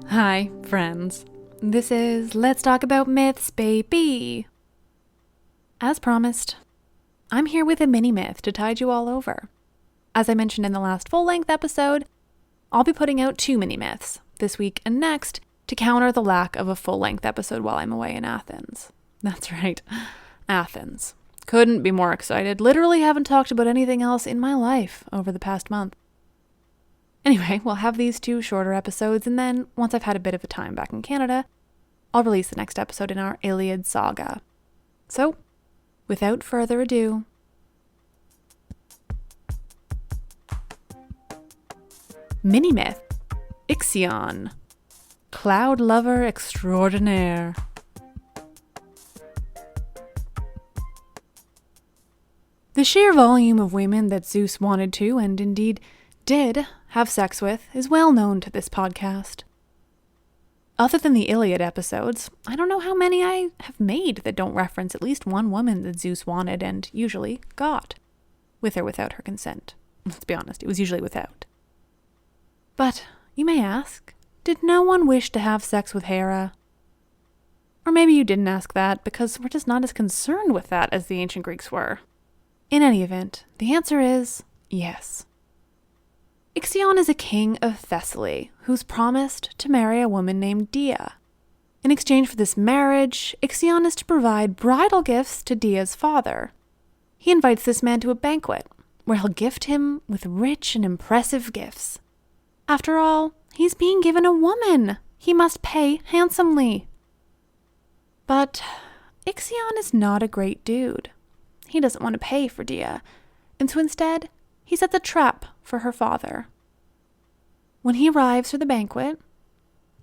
Hi, friends. This is Let's Talk About Myths, baby. As promised, I'm here with a mini myth to tide you all over. As I mentioned in the last full-length episode, I'll be putting out 2 mini myths this week and next to counter the lack of a full-length episode while I'm away in Athens. That's right, Athens. Couldn't be more excited. Literally haven't talked about anything else in my life over the past month. Anyway, we'll have these 2 shorter episodes, and then, once I've had a bit of a time back in Canada, I'll release the next episode in our Iliad saga. So, without further ado, Mini-myth, Ixion, Cloud Lover Extraordinaire. The sheer volume of women that Zeus wanted to, and indeed did, have sex with is well known to this podcast. Other than the Iliad episodes, I don't know how many I have made that don't reference at least one woman that Zeus wanted and usually got, with or without her consent. Let's be honest, it was usually without. But, you may ask, did no one wish to have sex with Hera? Or maybe you didn't ask that because we're just not as concerned with that as the ancient Greeks were. In any event, the answer is yes. Ixion is a king of Thessaly who's promised to marry a woman named Dia. In exchange for this marriage, Ixion is to provide bridal gifts to Dia's father. He invites this man to a banquet where he'll gift him with rich and impressive gifts. After all, he's being given a woman. He must pay handsomely. But Ixion is not a great dude. He doesn't want to pay for Dia, and so instead, he sets a trap for her father. When he arrives for the banquet,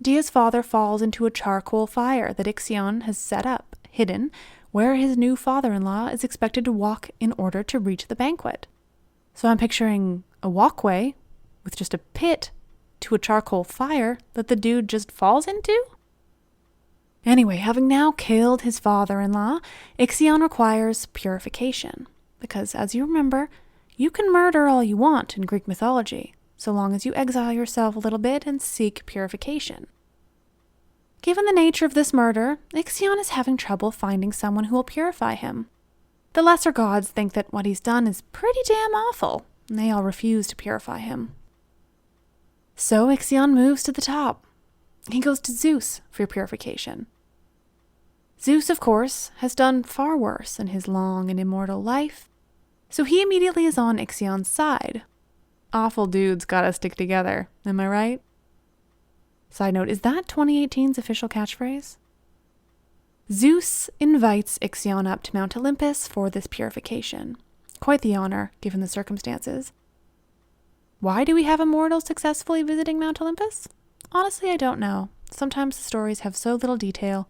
Dia's father falls into a charcoal fire that Ixion has set up, hidden, where his new father-in-law is expected to walk in order to reach the banquet. So I'm picturing a walkway with just a pit to a charcoal fire that the dude just falls into? Anyway, having now killed his father-in-law, Ixion requires purification. Because, as you remember, you can murder all you want in Greek mythology, so long as you exile yourself a little bit and seek purification. Given the nature of this murder, Ixion is having trouble finding someone who will purify him. The lesser gods think that what he's done is pretty damn awful, and they all refuse to purify him. So Ixion moves to the top. He goes to Zeus for purification. Zeus, of course, has done far worse in his long and immortal life, so he immediately is on Ixion's side. Awful dudes gotta stick together, am I right? Side note, is that 2018's official catchphrase? Zeus invites Ixion up to Mount Olympus for this purification. Quite the honor, given the circumstances. Why do we have immortals successfully visiting Mount Olympus? Honestly, I don't know. Sometimes the stories have so little detail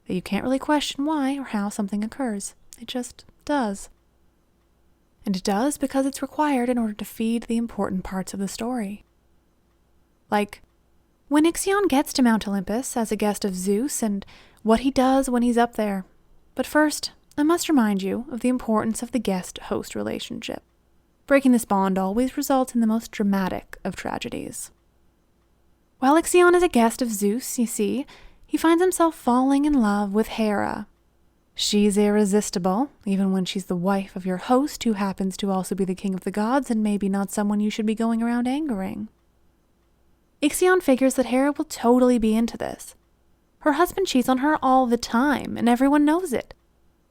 that you can't really question why or how something occurs. It just does. And it does because it's required in order to feed the important parts of the story. Like, when Ixion gets to Mount Olympus as a guest of Zeus and what he does when he's up there. But first, I must remind you of the importance of the guest-host relationship. Breaking this bond always results in the most dramatic of tragedies. While Ixion is a guest of Zeus, you see, he finds himself falling in love with Hera. She's irresistible, even when she's the wife of your host, who happens to also be the king of the gods and maybe not someone you should be going around angering. Ixion figures that Hera will totally be into this. Her husband cheats on her all the time, and everyone knows it.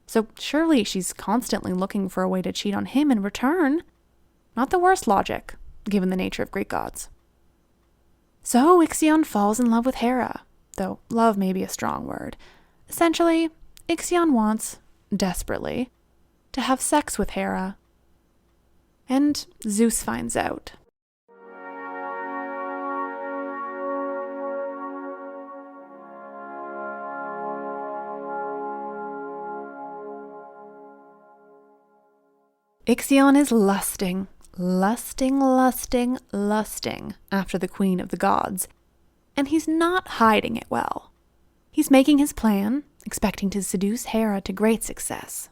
So surely she's constantly looking for a way to cheat on him in return. Not the worst logic, given the nature of Greek gods. So Ixion falls in love with Hera, though love may be a strong word. Essentially, Ixion wants, desperately, to have sex with Hera. And Zeus finds out. Ixion is lusting after the queen of the gods, and he's not hiding it well. He's making his plan, expecting to seduce Hera to great success.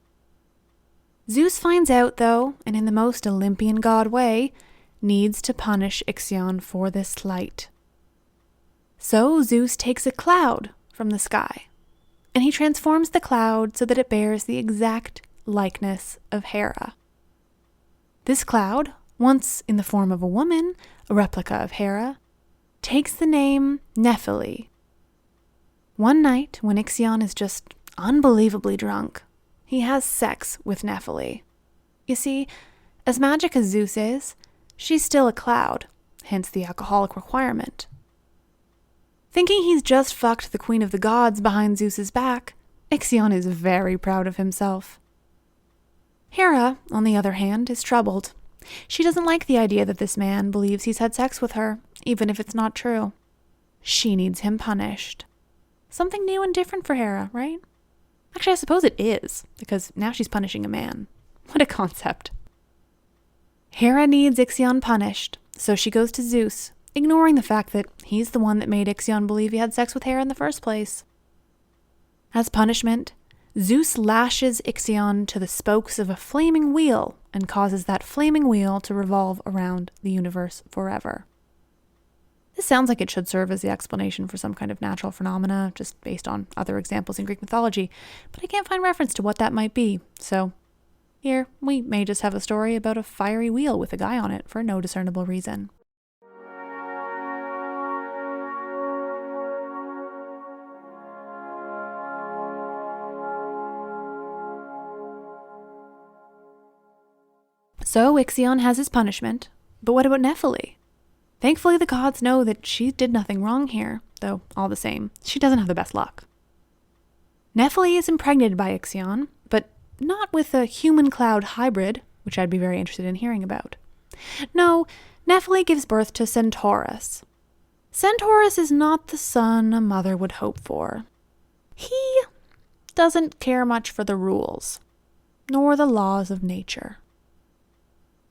Zeus finds out, though, and in the most Olympian god way, needs to punish Ixion for this slight. So Zeus takes a cloud from the sky, and he transforms the cloud so that it bears the exact likeness of Hera. This cloud, once in the form of a woman, a replica of Hera, takes the name Nephele. One night, when Ixion is just unbelievably drunk, he has sex with Nephele. You see, as magic as Zeus is, she's still a cloud, hence the alcoholic requirement. Thinking he's just fucked the queen of the gods behind Zeus's back, Ixion is very proud of himself. Hera, on the other hand, is troubled. She doesn't like the idea that this man believes he's had sex with her, even if it's not true. She needs him punished. Something new and different for Hera, right? Actually, I suppose it is, because now she's punishing a man. What a concept. Hera needs Ixion punished, so she goes to Zeus, ignoring the fact that he's the one that made Ixion believe he had sex with Hera in the first place. As punishment, Zeus lashes Ixion to the spokes of a flaming wheel and causes that flaming wheel to revolve around the universe forever. This sounds like it should serve as the explanation for some kind of natural phenomena, just based on other examples in Greek mythology, but I can't find reference to what that might be, so here we may just have a story about a fiery wheel with a guy on it for no discernible reason. So Ixion has his punishment, but what about Nephele? Thankfully, the gods know that she did nothing wrong here, though all the same, she doesn't have the best luck. Nephele is impregnated by Ixion, but not with a human cloud hybrid, which I'd be very interested in hearing about. No, Nephele gives birth to Centaurus. Centaurus is not the son a mother would hope for. He doesn't care much for the rules, nor the laws of nature.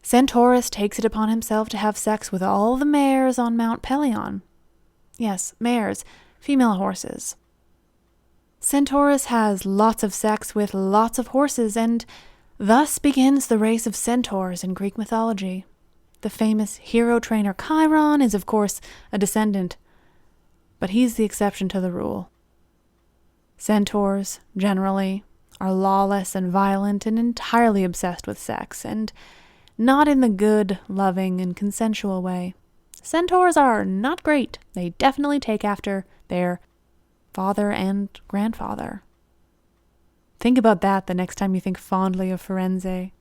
Centaurus takes it upon himself to have sex with all the mares on Mount Pelion. Yes, mares, female horses. Centaurus has lots of sex with lots of horses, and thus begins the race of centaurs in Greek mythology. The famous hero trainer Chiron is, of course, a descendant, but he's the exception to the rule. Centaurs, generally, are lawless and violent and entirely obsessed with sex, and not in the good, loving, and consensual way. Centaurs are not great. They definitely take after their father and grandfather. Think about that the next time you think fondly of Firenze.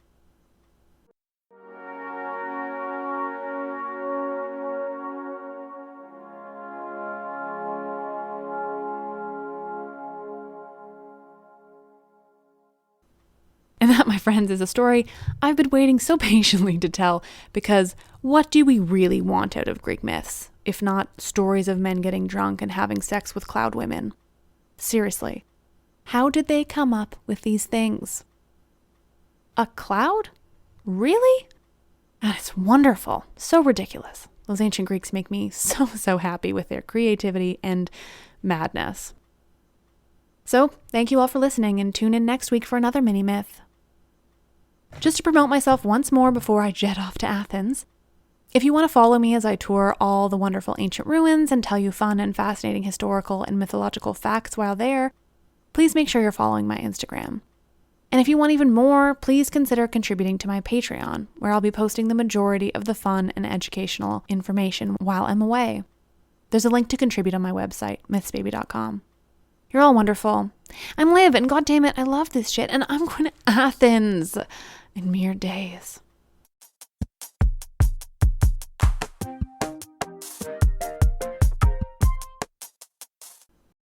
And that, my friends, is a story I've been waiting so patiently to tell, because what do we really want out of Greek myths, if not stories of men getting drunk and having sex with cloud women? Seriously, how did they come up with these things? A cloud? Really? That is wonderful. So ridiculous. Those ancient Greeks make me so happy with their creativity and madness. So, thank you all for listening, and tune in next week for another mini myth. Just to promote myself once more before I jet off to Athens, if you want to follow me as I tour all the wonderful ancient ruins and tell you fun and fascinating historical and mythological facts while there, please make sure you're following my Instagram. And if you want even more, please consider contributing to my Patreon, where I'll be posting the majority of the fun and educational information while I'm away. There's a link to contribute on my website, mythsbaby.com. You're all wonderful. I'm Liv, and goddammit, I love this shit, and I'm going to Athens in mere days.